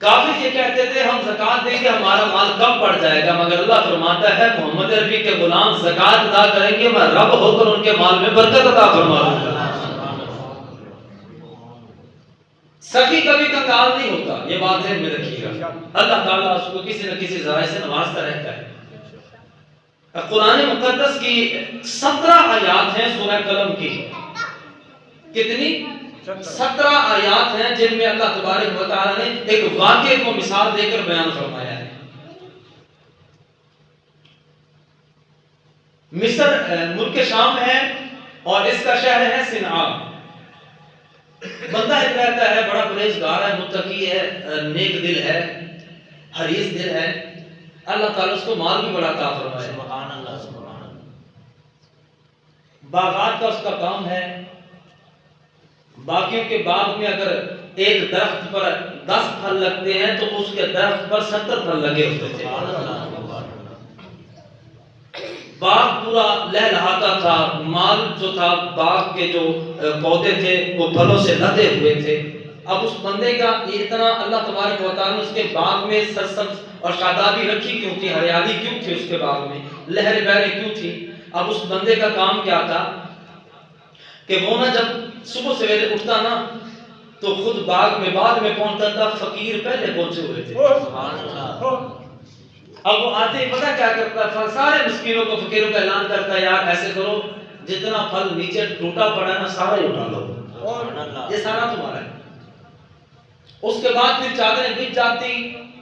کافر یہ کہتے تھے ہم زکات دیں گے ہمارا مال کم پڑ جائے گا، مگر اللہ فرماتا ہے محمد عربی کے غلام زکات ادا کریں گے میں رب ہو کر ان کے مال میں برکت عطا فرماؤں گا۔ سخی کبھی کنگال نہیں ہوتا، یہ بات ذہن میں رکھیے گا۔ اللہ تعالیٰ اس کو کسی نہ کسی ذرائع سے نوازتا رہتا ہے۔ قرآن مقدس کی 17 آیات ہیں سورہ قلم کی، کتنی؟ 17 آیات ہیں جن میں اللہ تبارک و تعالیٰ نے ایک واقعے کو مثال دے کر بیان فرمایا ہے۔ مصر ملک شام ہے اور اس کا شہر ہے صنعاء۔ بندہ ایک رہتا ہے، بڑا پرہیزگار ہے، متقی ہے، نیک دل ہے، حریص دل ہے، اللہ تعالیٰ اس کو مال بھی بڑا عطا فرمائے۔ سبحان اللہ، سبحان اللہ۔ باغات کا اس کا کام ہے، باقیوں کے باغ میں اگر ایک درخت پر 10 پھل لگتے ہیں تو اس کے درخت پر 70 پھل لگے ہوتے تھے۔ باغ پورا لہلہاتا تھا، مال جو تھا باغ کے جو پودے تھے وہ پھلوں سے لدے ہوئے تھے۔ اب اس بندے کا اتنا اللہ تبارک و تعالیٰ نے اس کے باغ میں سرسبز اور شادابی رکھی کیوں تھی، ہریالی کیوں تھی اس کے باغ میں، لہریں بہریں کیوں تھی؟ اب اس بندے کا کام کیا تھا کہ وہ نہ جب صبح سویرے اٹھتا نا تو خود باغ میں بعد میں پہنچتا تھا، فقیر پہلے پہنچے ہوئے تھے۔ سبحان اللہ۔ اب وہ آتے ہی پتہ کیا کرتا ہے، سارے مسکینوں کو فقیروں کا اعلان کرتا ہے یار ایسے کرو جتنا پھل نیچے ٹوٹا پڑا ہے نا سارا ہی اٹھا لو، یہ سارا تمہارا ہے۔ اس کے بعد پھر چادریں بچ جاتی،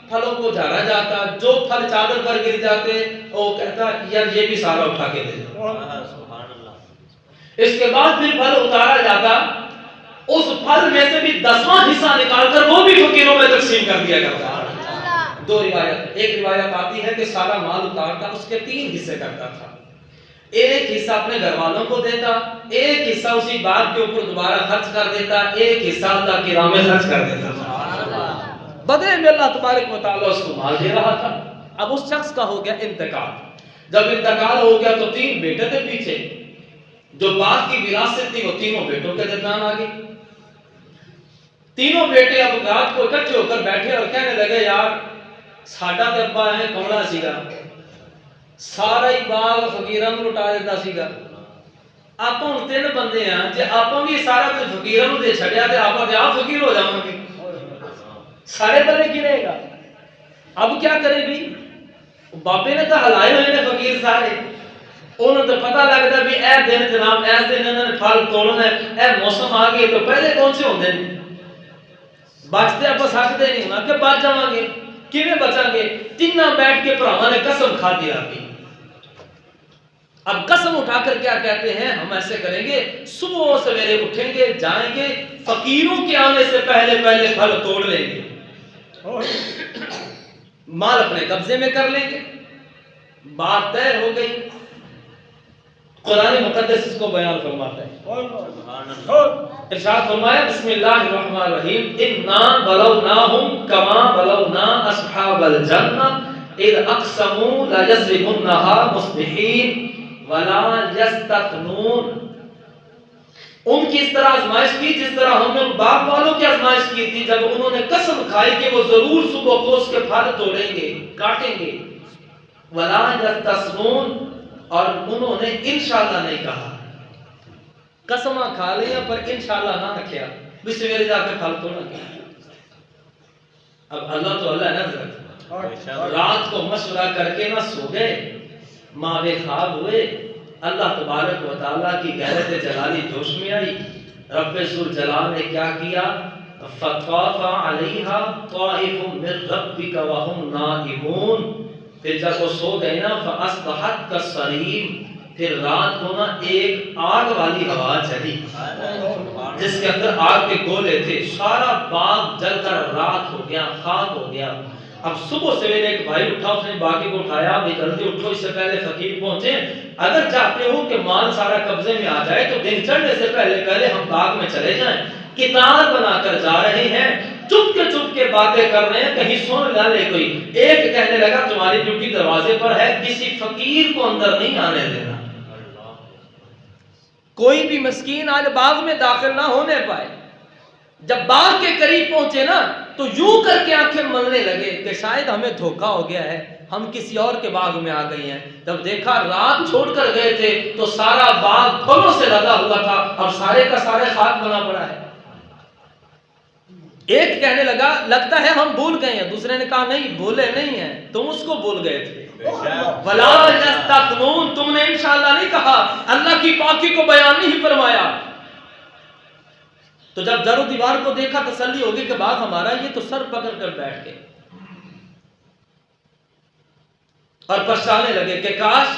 پھلوں کو جھاڑا جاتا، جو پھل چادر پر گر جاتے وہ کہتا یار یہ بھی سارا اٹھا کے دے دو۔ اس کے بعد پھر پھل اتارا جاتا، اس پھل میں سے بھی 10واں حصہ نکال کر وہ بھی فقیروں میں تقسیم کر دیا کرتا۔ دو روایت، ایک روایت آتی ہے کہ سارا مال اتارتا اس کے 3 حصے کرتا تھا، ایک حصہ اپنے گھر والوں کو دیتا، ایک حصہ اسی باغ کے اوپر دوبارہ خرچ کر دیتا، ایک حصہ اللہ کی راہ میں خرچ کر دیتا تھا۔ بدلے میں اللہ تبارک و تعالیٰ اس کو مال دے رہا تھا۔ اب اس شخص کا ہو گیا انتقال، جب انتقال ہو گیا تو 3 بیٹے تھے پیچھے، جو باغ کی وراثت تھی وہ تینوں بیٹوں کے درمیان آ گئی۔ تینوں بیٹے اب رات کو اکٹھے ہو کر بیٹھے اور کہنے لگے یار ساڈا تے ابا ہے کملا سیگا، سارا ہی باغ فقیراں نوں لٹا دیتا سیگا، آپ ہن 3 بندے ہیں، جے آپ بھی سارا کچھ فقیراں نوں دے چھڈیا تے آپ تے آپ فقیر ہو جاواں گے، سارے بلے کی رہے گا۔ اب کیا کرے بھی، بابے نے تو ہلائے ہوئے نے فقیر سارے، انہوں تو پتہ لگتا بھی اے دن جناب ایس دن انہوں نے پھل توڑنا ہے، اے موسم آ گئے تو پہلے پہنچے ہوندے نے، بچتے آپ سکتے نہیں ہونا کہ بچ جاواں گے، کیویں بچاں گے؟ تینوں بیٹھ کے بھراواں نے قسم کھا دی رہتی۔ اب قسم اٹھا کر کیا کہتے ہیں ہم ایسے کریں گے، صبح سویرے اٹھیں گے، جائیں گے، فقیروں کے آنے سے پہلے پھل توڑ لیں گے، مال اپنے قبضے میں کر لیں گے۔ بات طے ہو گئی۔ قرآن مقدس اس کو بیان فرماتا ہے، ارشاد فرمایا بسم اللہ الرحمن الرحیم انا بلوناہم کما بلونا اصحاب الجنہ اذ اقسموا لیصرمنها مصبحین ولا یستثنون۔ ان کی اس طرح آزمائش کی جس طرح ہم نے باغ والوں کی آزمائش کی تھی، جب انہوں نے قسم کھائی کہ وہ ضرور صبح کو اس کے پھل توڑیں گے، کاٹیں گے، ولا یستثنون، اور انہوں نے انشاءاللہ نہیں کہا، قسمہ کھا لیا پر انشاءاللہ نہ کیا، بھی سویرے جا کے پھل توڑا گیا۔ اب اللہ تو اللہ ہے نا، رات کو مشورہ کر کے نہ سو گئے، ماوے خواب ہوئے، اللہ تبارک و تعالیٰ کی غیرت جلالی جوش میں آئی، رب ذوالجلال نے کیا کیا، فطاف علیہا طائف من ربک وہم نائمون، پھر جب وہ سو گئے نا فاصبحت کالصریم، پھر رات کو نا ایک آگ والی ہوا چلی جس کے اندر آگ کے گولے تھے، سارا باغ جل کر رات ہو گیا، خاک ہو گیا۔ اب صبح سویرے ایک بھائی اٹھا، اس نے باقی کو اٹھایا، بھی جلدی اٹھو اس سے پہلے فقیر پہنچے، اگر چاہتے ہو کہ مال سارا قبضے میں آ جائے تو دن چڑھنے سے پہلے ہم باغ میں چلے جائیں، کتار بنا کر جا رہے ہیں، چپ کے باتیں کر رہے ہیں، کہیں سن نہ لے کوئی۔ ایک کہنے لگا تمہاری ڈیوٹی دروازے پر ہے، کسی فقیر کو اندر نہیں آنے دینا، کوئی بھی مسکین آج باغ میں داخل نہ ہونے پائے۔ جب باغ کے قریب پہنچے نا تو یوں کر کے آنکھیں ملنے لگے کہ شاید ہمیں دھوکا ہو گیا ہے، ہم کسی اور کے باغ میں آ گئی ہیں۔ جب دیکھا رات چھوڑ کر گئے تھے تو سارا باغ پھلوں سے لدا ہوا تھا، اب سارے کا سارے خاک بنا پڑا ہے۔ ایک کہنے لگا لگتا ہے ہم بھول گئے ہیں، دوسرے نے کہا نہیں بھولے نہیں ہیں، تم اس کو بھول گئے تھے۔ وَلَا يَسْتَثْنُونَ، تم نے انشاءاللہ نہیں کہا، اللہ کی پاکی کو بیان نہیں فرمایا۔ تو جب در و دیوار کو دیکھا تسلی ہوگی کہ باغ ہمارا، یہ تو سر پکڑ کر بیٹھ گئے اور پچھتانے لگے کہ کاش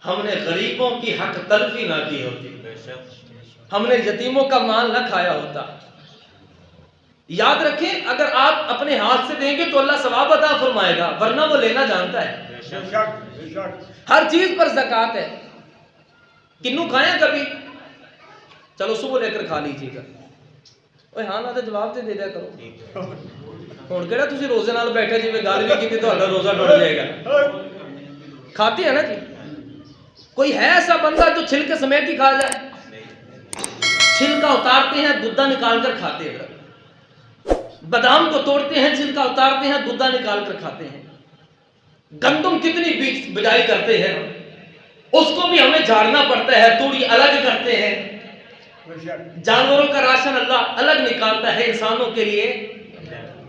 ہم نے غریبوں کی حق تلفی نہ کی ہوتی، ہم نے یتیموں کا مال نہ کھایا ہوتا۔ یاد رکھیں اگر آپ اپنے ہاتھ سے دیں گے تو اللہ ثواب عطا فرمائے گا، ورنہ وہ لینا جانتا ہے۔ ہر چیز پر زکوٰۃ ہے۔ کنوں کھائیں کبھی؟ چلو صبح لے کر کھا لیجیے گا۔ اوے ہاں نہ تو جواب دے دیا کرو۔ ہن کہڑا تسی روزے نال بیٹھے جی میں گل نہیں کیتی تہاڈا روزہ ٹوٹ جائے گا۔ کھاتے ہیں نا جی؟ کوئی ہے ایسا بندہ جو چھلکے سمیت ہی کھا جائے؟ چھلکا اتارتے ہیں گدا نکال کر کھاتے ہیں، بادام کو توڑتے ہیں چھلکا اتارتے ہیں گدا نکال کر کھاتے ہیں، گندم کتنی بجائی کرتے ہیں اس کو بھی ہمیں جھاڑنا پڑتا ہے، توڑی الگ کرتے ہیں۔ جانوروں کا راشن اللہ الگ نکالتا ہے، انسانوں کے لیے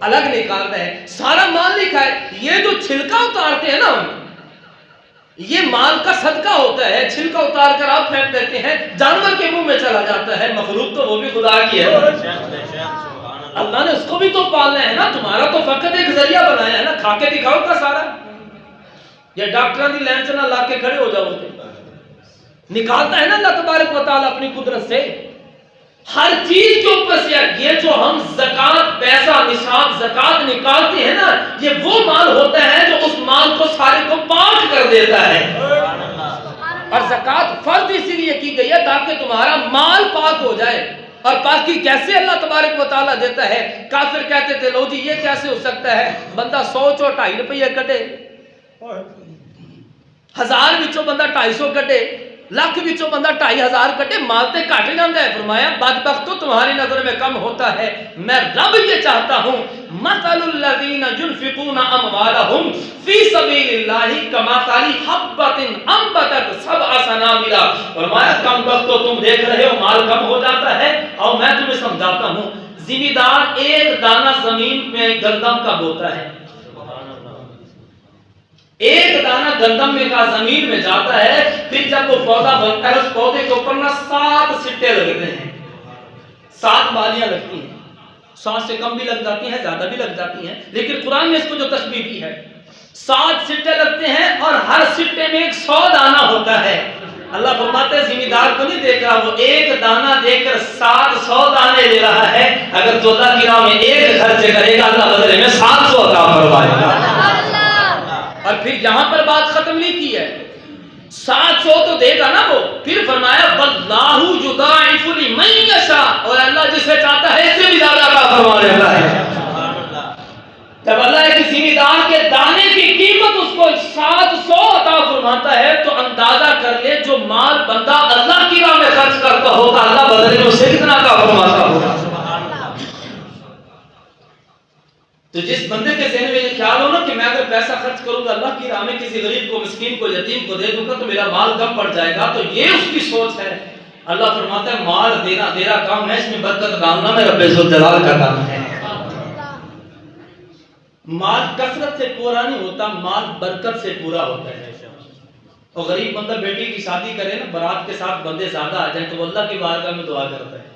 الگ نکالتا ہے، سارا مال نہیں کھائے۔ یہ جو چھلکا اتارتے ہیں نا یہ مال کا صدقہ ہوتا ہے، چھلکا اتار کر آپ پھینک دیتے ہیں، جانور کے منہ میں چلا جاتا ہے، مخلوق تو وہ بھی خدا کی ہے، اللہ نے اس کو بھی تو پالنا ہے نا، تمہارا تو فقط ایک ذریعہ بنایا ہے نا، کھا کے دکھاؤ کا سارا، یا ڈاکٹروں کی لائن سے نہ لا کے کھڑے ہو جاؤ گے۔ نکالتا ہے نا اللہ تبارک و تعالیٰ اپنی قدرت سے ہر چیز کے اوپر سے۔ یہ جو ہم زکوٰۃ پیسہ نصاب زکوٰۃ نکالتے ہیں نا یہ وہ مال ہوتا ہے جو اس مال کو سارے کو پاک کر دیتا ہے، اور زکوٰۃ فرض اسی لیے کی گئی ہے تاکہ تمہارا مال پاک ہو جائے۔ اور پاکی کیسے اللہ تبارک و تعالیٰ دیتا ہے؟ کافر کہتے تھے لو جی یہ کیسے ہو سکتا ہے، بندہ 100 چو 2.5 روپیہ کٹے، 1000 وچوں بندہ 250 کٹے، لاکھ وچوں بندہ 2500 کٹے، مال تے کٹ جاندا ہے۔ فرمایا بدبختو تمہاری نظر میں کم ہوتا ہے، میں رب یہ چاہتا ہوں مثل الذین ينفقون اموالهم فی سبیل اللہ کمثل حبۃ انبتت 7 سنابل۔ فرمایا کم بختو تم دیکھ رہے ہو مال کم ہو جاتا ہے، اور میں تمہیں سمجھاتا ہوں ذمہ دار ایک دانہ زمین میں گندم کا بوتا ہے، ایک دانہ گندم میں کا زمین میں جاتا ہے، پھر جب وہ پودا بنتا ہے اس پودے کے اوپر 7 سٹے لگتے ہیں، 7 بالیاں لگتی ہیں، 7 سے کم بھی لگ جاتی ہیں زیادہ بھی لگ جاتی ہیں، لیکن قرآن نے اس کو جو تشبیہ دی ہے 7 سٹے لگتے ہیں اور ہر سٹے میں 100 دانہ ہوتا ہے۔ اللہ فرماتے ہیں ذمہ دار کو نہیں دیکھ رہا، وہ ایک دانہ دے کر 700 دانے لے رہا ہے، اگر تو اللہ کی راہ میں ایک خرچ کرے گا اللہ بدلے میں 700 عطا فرمائے گا۔ اور پھر یہاں پر بات ختم نہیں کی ہے، 700 تو دے گا نا وہ، پھر فرمایا وَاللَّهُ يُضَاعِفُ لِمَن يَشَاءُ، اور اللہ جسے چاہتا ہے اس سے بھی زیادہ عطا فرما دیتا ہے۔ جب اللہ ایک ذمہ دار کے دانے کی قیمت اس کو 700 عطا فرماتا ہے تو اندازہ کر لے جو مال بندہ اللہ کی راہ میں خرچ کرتا ہوگا اللہ بدلے میں اسے کتنا عطا فرماتا ہوگا۔ تو جس بندے کے ذہن میں یہ خیال ہو نا کہ میں اگر پیسہ خرچ کروں گا اللہ کی راہ میں کسی غریب کو مسکین کو یتیم کو دے دوں گا تو میرا مال کم پڑ جائے گا، تو یہ اس کی سوچ ہے۔ اللہ فرماتا ہے مال دینا تیرا کام ہے، اس میں برکت ڈالنا میں رب ذوالجلال کا کام ہے۔ مال کثرت سے پورا نہیں ہوتا، مال برکت سے پورا ہوتا ہے۔ اور غریب بندہ بیٹی کی شادی کرے نا برات کے ساتھ بندے زیادہ آ جائیں تو وہ اللہ کی بارگاہ میں دعا کرتا ہے،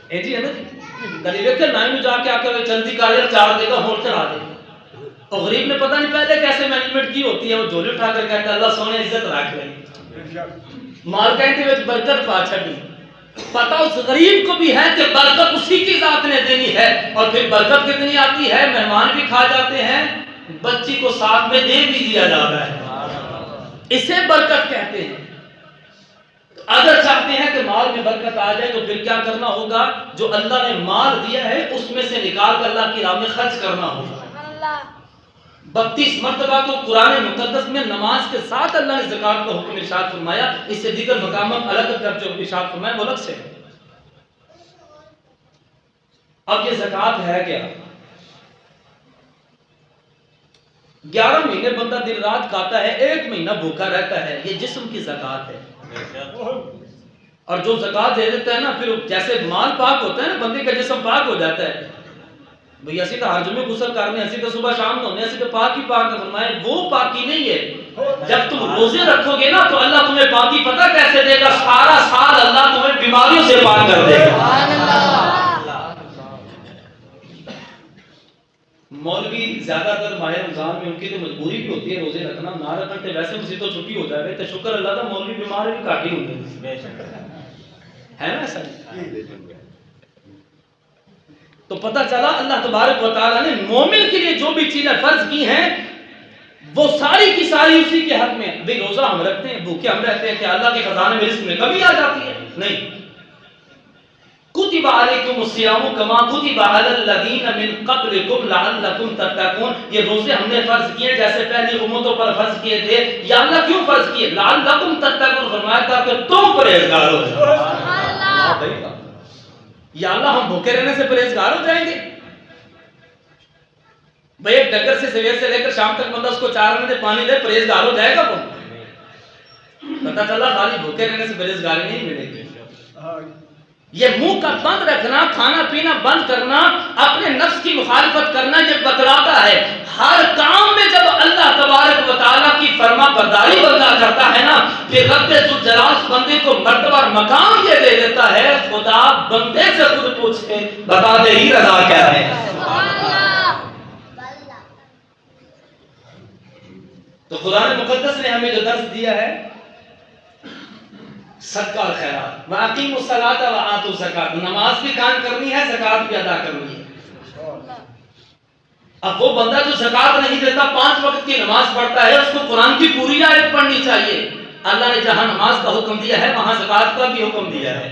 اے جی ہے نا جی، غریب کے نائن جا کے آ کے جلدی کاریہ 4 دے گا ہوٹ چڑھا دے، اور غریب نے پتہ نہیں پہلے کیسے مینجمنٹ کی ہوتی ہے، وہ جھولی اٹھا کر کہتا ہے اللہ سونے عزت رکھ لے، مال کہتے ہوئے برکت پا چھڑی، پتہ اس غریب کو بھی ہے کہ برکت اسی کی ذات نے دینی ہے، اور پھر برکت کتنی آتی ہے، مہمان بھی کھا جاتے ہیں، بچی کو ساتھ میں دے بھی دیا جاتا ہے، اسے برکت کہتے ہیں۔ اگر چاہتے ہیں کہ مال میں برکت آ جائے تو پھر کیا کرنا ہوگا؟ جو اللہ نے مال دیا ہے اس میں سے نکال کر اللہ کی راہ میں خرچ کرنا ہوگا۔ 32 مرتبہ تو قرآن مقدس میں نماز کے ساتھ اللہ نے زکوٰۃ کا حکم ارشاد فرمایا، اس سے دیگر مقامات الگ کر جو ارشاد فرمایا وہ الگ سے ہے۔ اب یہ زکوٰۃ ہے کیا؟ 11 مہینے بندہ دن رات کھاتا ہے، 1 مہینہ بھوکا رہتا ہے، یہ جسم کی زکوٰۃ ہے۔ اور جو زکوٰۃ دے دیتا ہے نا، پھر جیسے مال پاک ہوتا ہے نا، بندے کا جسم پاک ہو جاتا ہے۔ بھئی اسی تو ہر جمعے غسل کرنے، اسی تو صبح شام دھونے، اسی تو پاک ہی پاک فرمائے، وہ پاکی نہیں ہے۔ جب تم روزے رکھو گے نا تو اللہ تمہیں پاکی پتہ کیسے دے گا؟ سارا سال اللہ تمہیں بیماریوں سے پاک کر دے گا۔ مولوی زیادہ تر ماہ رمضان میں ان کی تو مجبوری بھی ہوتی ہے روزے رکھنا، نہ رکھتے ویسے مجھے تو چھٹی ہو جائے تو شکر اللہ کا، مولوی بیمار بھی کاٹی ہوتے ہے نا ایسا۔ تو پتہ چلا اللہ تبارک و تعالیٰ نے مومن کے لیے جو بھی چیزیں فرض کی ہیں وہ ساری کی ساری اسی کے حق میں۔ بھئی روزہ ہم رکھتے ہیں، بھوکے ہم رہتے ہیں، کہ اللہ کے خزانے میں رزق میں کمی آ جاتی ہے؟ نہیں۔ کتب علیکم الصیام کما کتب علی الذین من قبلکم لعلکم تتقون، یہ روزے ہم نے فرض کیے جیسے پہلی امتوں پر فرض کیے تھے۔ یا اللہ کیوں فرض کیے؟ لعلکم تتقون، فرمایا تاکہ تم پرہیزگار ہو جاؤ۔ سبحان اللہ۔ یا اللہ ہم بھوکے رہنے سے پرہیزگار ہو جائیں گے؟ بھئی ایک ڈنگر سے سویر سے لے کر شام تک بندہ اس کو 4 گھنٹے پانی دے، پرہیزگار ہو جائے گا وہ؟ پتہ چلا خالی بھوکے رہنے سے پرہیزگاری نہیں ملے گی۔ یہ منہ کا بند رکھنا، کھانا پینا بند کرنا، اپنے نفس کی مخالفت کرنا، یہ بتلاتا ہے ہر کام میں جب اللہ تبارک و تعالیٰ کی فرما برداری بندہ کرتا ہے نا، پھر رب ذوالجلال بندے کو مرتبہ اور مقام یہ دے دیتا ہے، خدا بندے سے خود پوچھے بتا دے ہی رضا کیا ہے۔ تو قرآن مقدس نے ہمیں جو درس دیا ہے صدقہ اور خیرات، وَأَقِیمُوا الصَّلَاةَ وَآتُوا الزَّکَاةَ، نماز بھی قائم کرنی ہے، زکوٰۃ بھی ادا کرنی ہے۔ اب وہ بندہ جو زکوٰۃ نہیں دیتا، 5 وقت کی نماز پڑھتا ہے، اس کو قرآن کی پوری آیت پڑھنی چاہیے۔ اللہ نے جہاں نماز کا حکم دیا ہے وہاں زکوٰۃ کا بھی حکم دیا ہے۔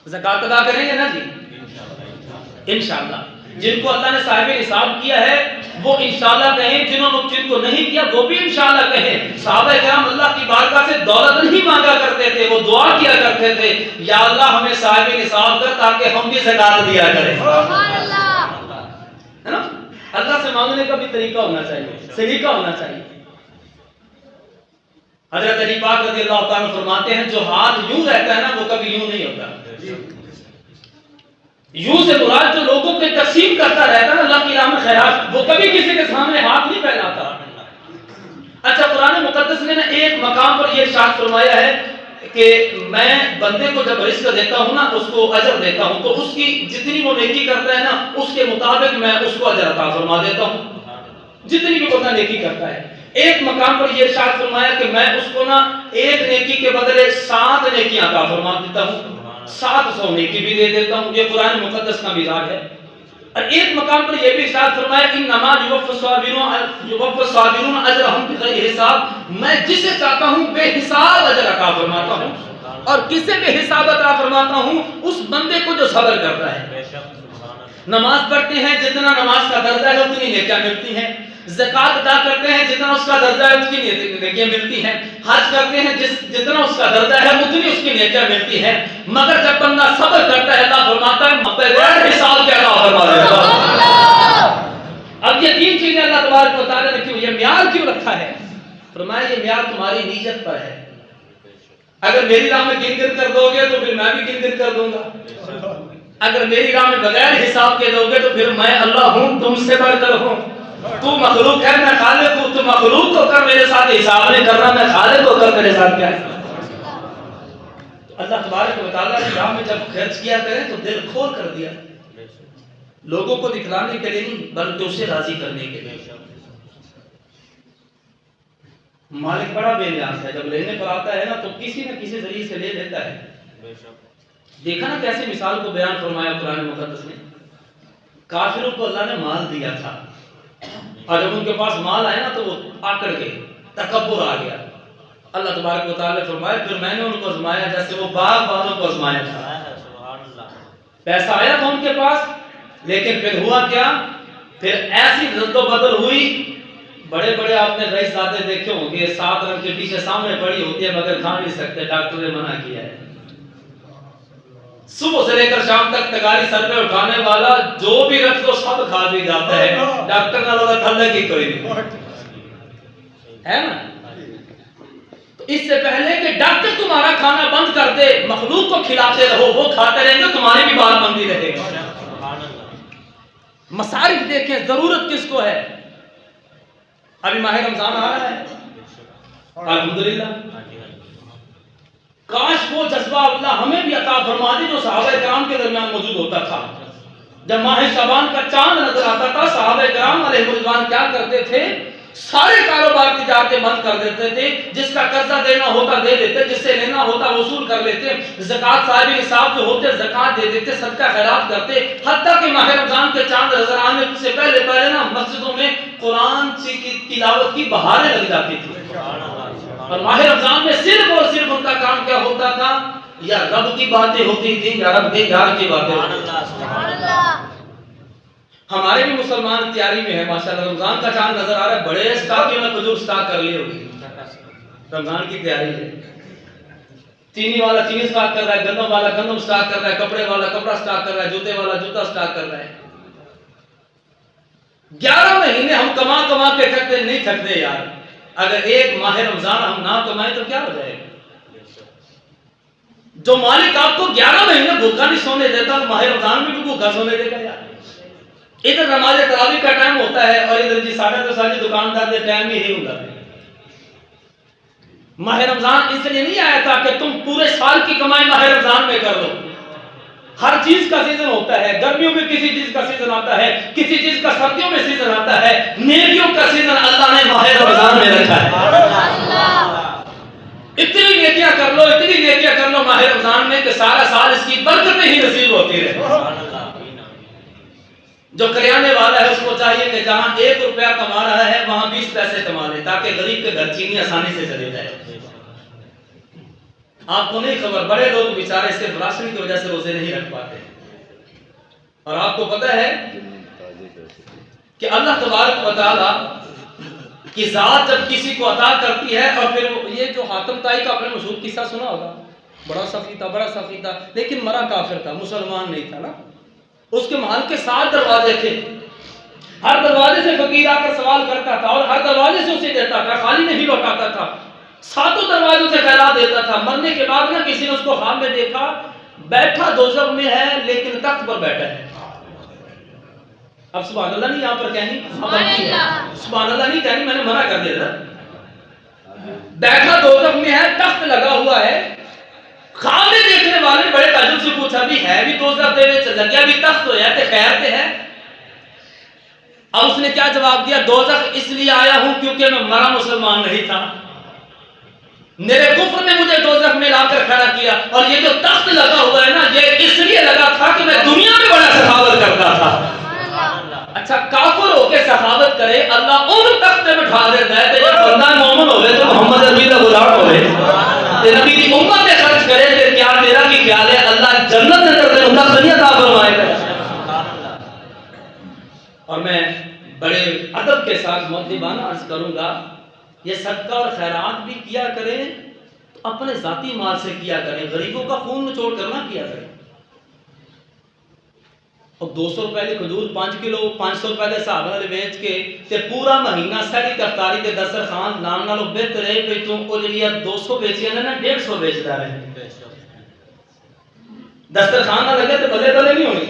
زکوٰۃ ادا کریں گے نا جی انشاءاللہ۔ جن کو اللہ نے صاحب نصاب کیا ہے وہ انشاءاللہ کہیں، جن کو نہیں کیا وہ بھی انشاءاللہ کہیں۔ صحابہ کرام اللہ کی بارگاہ سے دولت نہیں مانگا کرتے تھے، وہ دعا کیا کرتے تھے، یا اللہ ہمیں صاحب نصاب کر تاکہ ہم بھی زکوٰۃ دیا کریں۔ سبحان اللہ، ہے نا؟ اللہ سے مانگنے کا بھی طریقہ ہونا چاہیے، سلیقہ ہونا چاہیے۔ حضرت علی پاک رضی اللہ تعالیٰ فرماتے ہیں جو ہاتھ یوں رہتا ہے نا وہ کبھی یوں نہیں ہوتا۔ یوں سے مراد جو لوگوں کو تقسیم کرتا رہتا ہے اللہ کی راہ میں خیرات، وہ کبھی کسی کے سامنے ہاتھ نہیں پھیلاتا۔ اچھا قرآن مقدس نے ایک مقام پر یہ ارشاد فرمایا ہے کہ میں بندے کو جب رزق دیتا ہوں نا اس کو اجر دیتا ہوں، تو اس کی جتنی وہ نیکی کرتا ہے نا اس کے مطابق میں اس کو اجر عطا فرما دیتا ہوں، جتنی بھی بندہ نیکی کرتا ہے۔ ایک مقام پر یہ ارشاد فرمایا کہ میں اس کو نا ایک نیکی کے بدلے 7 نیکیاں عطا فرما دیتا ہوں، 700 نیکی بھی دے دیتا ہوں۔ یہ قرآن مقدس کا مزاج ہے۔ اور ایک مقام پر یہ بھی ارشاد فرمایا کہ انما یوفی الصابرون اجرهم بغیر حساب، میں جسے چاہتا ہوں بے حساب اجر عطا فرماتا ہوں، اور کسے بے حساب عطا فرماتا ہوں؟ اس بندے کو جو صبر کرتا ہے۔ نماز پڑھتے ہیں جتنا نماز کا درجہ ہے اتنی نیکیاں ملتی ہیں، زکوٰۃ ادا کرتے ہیں جتنا اس کا درجہ ہے اتنی نیکیاں ملتی ہیں، حج کرتے ہیں جتنا اس کا درجہ ہے اتنی اس کی نیکیاں ملتی ہیں، مگر جب بندہ صبر کرتا ہے اللہ فرماتا ہے بغیر حساب کے عطا فرما دیتا ہے۔ اب یہ 3 چیزیں اللہ تبارک و تعالیٰ نے کیوں، یہ معیار کیوں رکھا ہے؟ فرمایا یہ معیار تمہاری نیت پر ہے۔ اگر میری راہ میں گن گن کر دو گے تو پھر میں بھی گن گن کر دوں گا، اگر میری راہ میں بغیر حساب کے دو گے تو پھر میں اللہ ہوں تم سے بڑھ کر ہوں، تو مخلوق ہے میں خالق ہوں، تو مخلوق کو کر میرے ساتھ حساب نہیں کرنا، میں خالق کو کر میرے ساتھ کیا ہے۔ اللہ تبارک و تعالیٰ کی راہ میں جب خرچ کیا کریں تو دل کھول کر دیا، لوگوں کو دکھلانے کے لیے نہیں بلکہ اسے راضی کرنے کے لیے۔ مالک بڑا بے نیاز ہے، جب لینے پر آتا ہے نا تو کسی نہ کسی ذریعے سے لے لیتا ہے۔ دیکھا نا کیسے مثال کو بیان فرمایا قرآن مقدس نے۔ کافروں کو اللہ نے مال دیا تھا اور جب ان کے پاس مال آیا نا تو وہ آکڑ گئے، تکبر آ گیا۔ اللہ تبارک و تعالیٰ نے فرمایا پھر میں نے ان کو آزمایا جیسے وہ باغ والوں کو آزمایا تھا۔ پیسہ آیا تھا ان کے پاس لیکن پھر ہوا کیا؟ پھر ایسی رد و بدل ہوئی، بڑے بڑے آپ نے رئیس زادے دیکھے ہوں گے، 7 رنگ کے پیچھے سامنے پڑی ہوتی ہے مگر کھا نہیں سکتے، ڈاکٹر نے منع کیا ہے۔ صبح سے لے کر شام تک تگاری سر پہ اٹھانے والا جو بھی رکھ دو سب کھا بھی جاتا ہے، ڈاکٹر نہ لگا تھلے کی کوئی نہیں ہے نا۔ تو اس سے پہلے کہ ڈاکٹر تمہارا کھانا بند کر دے، مخلوق کو کھلاتے رہو، وہ کھاتے رہیں گے، تمہاری بھی بات بندی رہے گی۔ مصارف دیکھیں، ضرورت کس کو ہے؟ ابھی ماہ رمضان آ رہا ہے، الحمدللہ، کاش وہ جذبہ اللہ ہمیں بھی عطا فرما دے جو صحابہ کرام کے درمیان موجود ہوتا تھا۔ جب ماہ شعبان کا چاند نظر آتا تھا، صحابہ کرام علیہ رضوان کیا کرتے تھے؟ سارے کاروبار تجارتیں بند کر دیتے تھے، جس کا قرضہ دینا ہوتا دے دیتے، جس سے لینا ہوتا وصول کر لیتے، زکوٰۃ صاحب نصاب جو ہوتے زکوٰۃ دے دیتے، صدقہ خیرات کرتے، حتیٰ کہ ماہ رمضان کے چاند نظر آنے سے پہلے نا مسجدوں میں قرآن کی تلاوت کی بہاریں لگ جاتی تھی۔ اور ماہ رمضان میں صرف اور صرف ان کا کام کیا ہوتا تھا؟ یا رب کی باتیں ہوتی تھی یا رب کے یار کی باتیں ہوتی تھی۔ ہمارے بھی مسلمان تیاری میں ہے ماشاءاللہ، رمضان کا چاند نظر آ رہا ہے، بڑے اسٹاک میں کھجور اسٹاک کر لی ہوگی، رمضان کی تیاری ہے۔ چینی والا چینی اسٹاک کر رہا ہے، گندم والا گندم اسٹاک کر رہا ہے، کپڑے والا کپڑا اسٹاک کر رہا ہے، جوتے والا جوتا اسٹاک کر رہا ہے۔ 11 مہینے ہم کما کما کے تھکتے نہیں تھکتے یار، اگر ایک ماہ رمضان ہم نہ کمائیں تو کیا ہو جائے گا؟ جو مالک آپ کو 11 مہینے بھوکا نہیں سونے دیتا، ماہ رمضان میں بھی بھوکا سونے دے گا یار۔ ادھر نماز تراویح کا ٹائم ہوتا ہے اور ادھر جی 10:30 دکاندار دے ٹائم ہی نہیں ہوتا ہے۔ ماہ رمضان اس لیے نہیں آیا تھا کہ تم پورے سال کی کمائی ماہ رمضان میں کر لو۔ ہر چیز کا سیزن ہوتا ہے، گرمیوں میں کسی چیز کا سیزن آتا ہے، کسی چیز کا سردیوں میں سیزن آتا ہے، نیکیوں کا سیزن اللہ نے ماہ رمضان میں رکھا ہے۔ اتنی نیکیاں کر لو، اتنی نیکیاں کر لو ماہ رمضان میں کہ سارا سال اس کی برکتیں ہی نصیب ہوتی رہے۔ جو کریانے والا ہے اس کو چاہیے کہ جہاں 1 روپیہ کما رہا ہے وہاں 20 پیسے کما لے، تاکہ غریب کے گھر چینی آسانی سے چلے جائے۔ آپ کو نہیں خبر، بڑے لوگ بیچارے اس کے راشن کی وجہ سے روزے نہیں رکھ پاتے۔ اور آپ کو پتہ ہے کہ اللہ تبارک و تعالیٰ کی ذات جب کسی کو عطا کرتی ہے، اور پھر یہ جو حاتم طائی کا اپنے مشہور قصہ سنا ہوگا، بڑا سخی تھا لیکن مرا کافر تھا، مسلمان نہیں تھا نا۔ اس کے محل کے 7 دروازے تھے، ہر دروازے سے فقیر آ کر سوال کرتا تھا اور ہر دروازے سے اسے دیتا تھا، خالی نہیں لوٹاتا تھا، 7 دروازوں سے خیرات دیتا تھا۔ مرنے کے بعد نا کسی نے اس کو خواب میں دیکھا، بیٹھا دوزخ میں ہے لیکن تخت پر بیٹھا ہے۔ اب سبحان اللہ نہیں یہاں پر کہنی، سبحان اللہ نہیں کہنی، میں نے منع کر دیا تھا۔ بیٹھا دوزخ میں ہے، تخت لگا ہوا ہے۔ خواب میں دیکھنے والے نے بڑے تعجب سے پوچھا، بھی ہے بھی دوزخ دے وچ لگیا بھی تخت ہویا تے خیر تے ہے؟ اب اس نے کیا جواب دیا؟ دوزخ اس لیے آیا ہوں کیونکہ میں مرا مسلمان نہیں تھا، میرے کفر نے مجھے دوزخ میں لا کر کھڑا کیا، اور یہ جو تخت لگا ہوا ہے نا یہ اس لیے لگا تھا کہ میں دنیا میں بڑا سخاوت کرتا تھا۔ اچھا کافر ہو کے سخاوت کرے اللہ ان تخت پہ بٹھا دیتا ہے، تے جب بندہ مومن ہوئے تو محمد عربی کا غلام ہوئے تے نبی دی امت پہ خرچ کرے، پھر کیا میرا کی خیال ہے اللہ جنت میں تک ان کا عطا فرمائے گا۔ اور میں بڑے ادب کے ساتھ مؤدبانہ عرض کروں گا، یہ صدقہ اور خیرات بھی کیا کریں تو اپنے ذاتی مال سے کیا کریں، غریبوں کا خون نچوڑ کرنا کیا کریں۔ اور 200 روپے کی کھجور 5 کلو 500 روپے کے صحابہ نے بیچ کے تے پورا مہینہ ساری افطاری تے دسترخوان نام نالوں بہتر ہے کہ تم کو جڑی 200 بیچی نا 150 بیچدا رہے، دسترخوان نہ لگے تو بلے بلے نہیں ہونی۔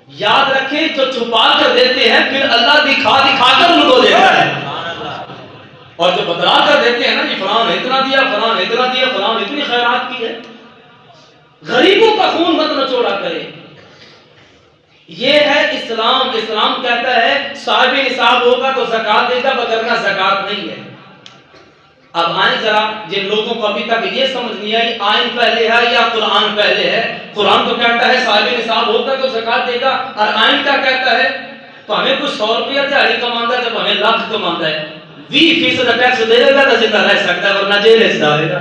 یاد رکھیں جو چھپا کر دیتے ہیں پھر اللہ دکھا کر ان کو دیتا ہے، اور جو بتلا کر دیتے ہیں نا جی فلاں نے اتنا دیا، فلاں نے اتنا دیا، فلاں نے اتنی خیرات کی ہے، غریبوں کا خون مت نچوڑا کرے۔ یہ ہے اسلام۔ اسلام کہتا ہے صاحب نصاب ہوگا تو زکات دے گا، وگرنہ زکات نہیں ہے۔ اب آئیں ذرا جن لوگوں کو ابھی تک یہ سمجھ نہیں آئی آئین پہلے ہے یا قرآن پہلے ہے۔ قرآن تو کہتا ہے صاحب نصاب ہوگا تو زکات دے گا، اور آئین کیا کہتا ہے؟ تو ہمیں کوئی 100 روپیہ دیہڑی کماندا ہے، جب ہمیں لاکھ کماندا ہے 20% ٹیکس دے گا تو زندہ رہ سکتا ہے ورنہ جیل میں جائے گا۔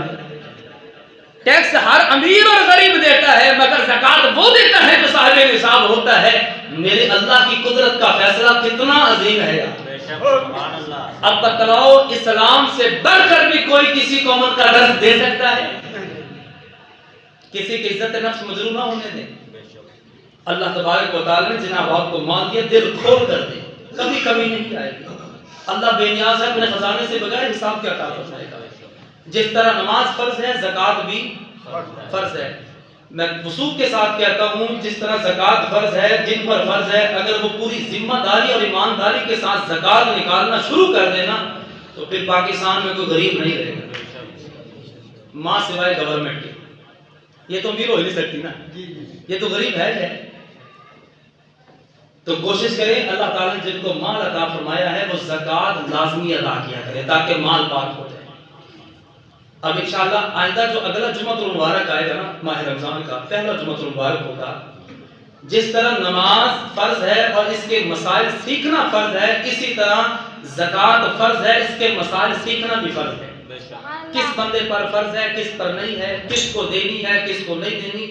ٹیکس ہر امیر اور غریب دیتا ہے، مگر زکات وہ دیتا ہے جو صاحب نصاب ہوتا ہے۔ میرے اللہ کی قدرت کا فیصلہ کتنا عظیم ہے۔ اب بتلاؤ اسلام سے بڑھ کر بھی کوئی کسی کو امن کا درس دے سکتا ہے؟ کسی کی عزت نفس مجروح نہ ہونے دیں. اللہ تبارک و تعالیٰ نے جناب آپ کو مال دیا، دل کھول کر دے، کبھی کمی نہیں آئے گی. اللہ بے نیاز ہے، اپنے خزانے سے بغیر حساب کے عطا فرمائے گا. جس طرح نماز فرض ہے، زکوٰۃ بھی فرض ہے. میں وثوق کے ساتھ کہتا ہوں، جس طرح زکوٰۃ فرض ہے، جن پر فرض ہے، اگر وہ پوری ذمہ داری اور ایمانداری کے ساتھ زکوٰۃ نکالنا شروع کر دینا تو پھر پاکستان میں کوئی غریب نہیں رہے گا، ماں سوائے گورنمنٹ کے. یہ تو امیر ہو ہی نہیں سکتی نا، یہ تو غریب ہے. تو کوشش کریں اللہ تعالیٰ نے جن کو مال عطا فرمایا ہے وہ زکوٰۃ لازمی ادا کیا کرے تاکہ مال پاک ہو جائے. اب انشاءاللہ آئندہ جو اگلا جمعہ المبارک آئے گا نا، ماہ رمضان کا پہلا جمعہ المبارک ہوگا، جس طرح نماز فرض ہے اور اس کے مسائل سیکھنا فرض ہے، اسی طرح زکوٰۃ فرض ہے، اس کے مسائل سیکھنا بھی فرض ہے. کس بندے پر فرض ہے، کس پر نہیں ہے، کس کو دینی ہے، کس کو نہیں دینی.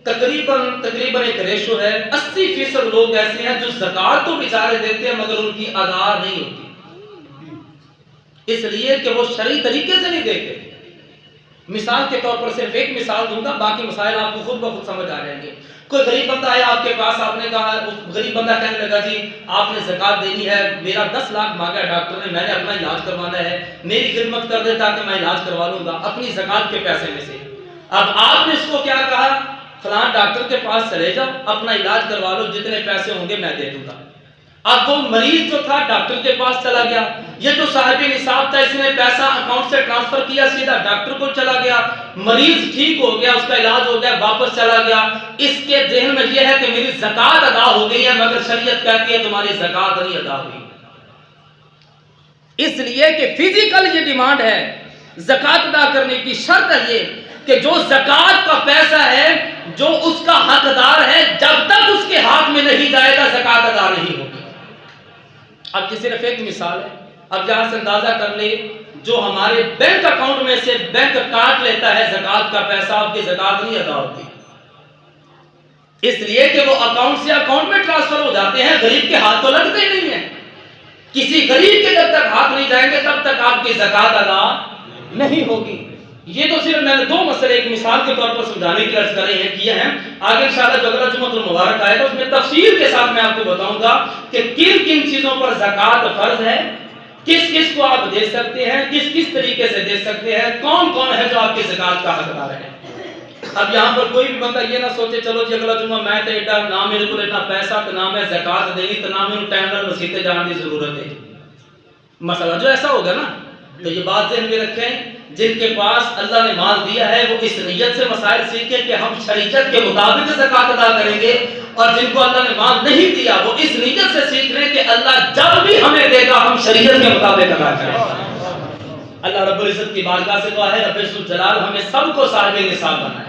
تقریباً ایک ریشو ہے، 80% لوگ ایسے ہیں جو زکوٰۃ تو بیچارے دیتے ہیں مگر ان کی ادا نہیں ہوتی، اس لیے کہ وہ شرعی طریقے سے نہیں دیتے. مثال کے طور پر صرف ایک مثال دوں گا، باقی مسائل آپ کو خود بخود سمجھ آ جائیں گے. کوئی غریب بندہ آیا آپ کے پاس، آپ نے کہا، غریب بندہ کہنے لگا جی آپ نے زکوٰۃ دینی ہے، میرا 10 لاکھ مانگا ہے ڈاکٹر نے، میں نے اپنا علاج کروانا ہے، میری خدمت کر دے تاکہ میں علاج کروا لوں گا اپنی زکوٰۃ کے پیسے میں سے. اب آپ نے اس کو کیا کہا، فلاں ڈاکٹر کے پاس چلے جاؤ، اپنا علاج کروا لو، جتنے پیسے ہوں گے میں دے دوں گا. اب وہ مریض جو تھا ڈاکٹر کے پاس چلا گیا، یہ جو صاحب نصاب تھا اس نے پیسہ اکاؤنٹ سے ٹرانسفر کیا، سیدھا ڈاکٹر کو چلا گیا، مریض ٹھیک ہو گیا، اس کا علاج ہو گیا، واپس چلا گیا. اس کے ذہن میں یہ ہے کہ میری زکوٰۃ ادا ہو گئی ہے، مگر شریعت کہتی ہے تمہاری زکوٰۃ نہیں ادا ہوئی. اس لیے کہ فزیکل یہ ڈیمانڈ ہے زکوٰۃ ادا کرنے کی. شرط ہے یہ کہ جو زکوٰۃ کا پیسہ ہے، جو اس کا حقدار ہے، جب تک اس کے ہاتھ میں نہیں جائے گا زکوٰۃ ادا نہیں ہوگی. اب یہ صرف ایک مثال ہے، اب یہاں سے اندازہ کر لیں، جو ہمارے بینک اکاؤنٹ میں سے بینک کاٹ لیتا ہے زکوٰۃ کا پیسہ، آپ کی زکوٰۃ نہیں ادا ہوتی، اس لیے کہ وہ اکاؤنٹ سے اکاؤنٹ میں ٹرانسفر ہو جاتے ہیں، غریب کے ہاتھ تو لگتے ہی نہیں ہیں. کسی غریب کے جب تک ہاتھ نہیں جائیں گے تب تک آپ کی زکوٰۃ ادا نہیں ہوگی. یہ تو صرف میں نے 2 مسئلے ایک مثال کے طور پر سمجھانے کی عرض کرے ہیں کیے ہیں. آگے انشاءاللہ جو اگلا جمعہ المبارک آئے گا اس میں تفصیل کے ساتھ میں آپ کو بتاؤں گا کہ کن کن چیزوں پر زکوٰۃ فرض ہے، کس کس کو آپ دے سکتے ہیں، کس کس طریقے سے دے سکتے ہیں، کون کون ہے جو آپ کی زکوٰۃ کا حقدار ہے. اب یہاں پر کوئی بھی بندہ یہ نہ سوچے چلو جی اگلا جمعہ میں تو ایڈا نہ میرے کو اتنا پیسہ تو نہ میں زکوٰۃ دینی تو نہ میرے ٹائم مسیتے جانے کی ضرورت ہے. مسئلہ جو ایسا ہوگا نا تو یہ بات ذہن میں رکھیں، جن کے پاس اللہ نے مال دیا ہے وہ اس نیت سے مسائل سیکھیں کہ ہم شریعت کے مطابق زکوٰۃ ادا کریں گے، اور جن کو اللہ نے مال نہیں دیا وہ اس نیت سے سیکھ رہے کہ اللہ جب بھی ہمیں دے گا ہم شریعت کے مطابق ادا کریں. اللہ رب العزت کی بارگاہ سے دعا ہے رب الجلال ہمیں سب کو صاحب نصاب بنائے.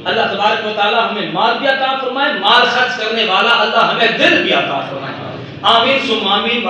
اللہ تبارک و تعالی ہمیں مال بھی عطا فرمائے، مال خرچ کرنے والا اللہ ہمیں دل بھی عطا فرمائے. آمین ثم آمین.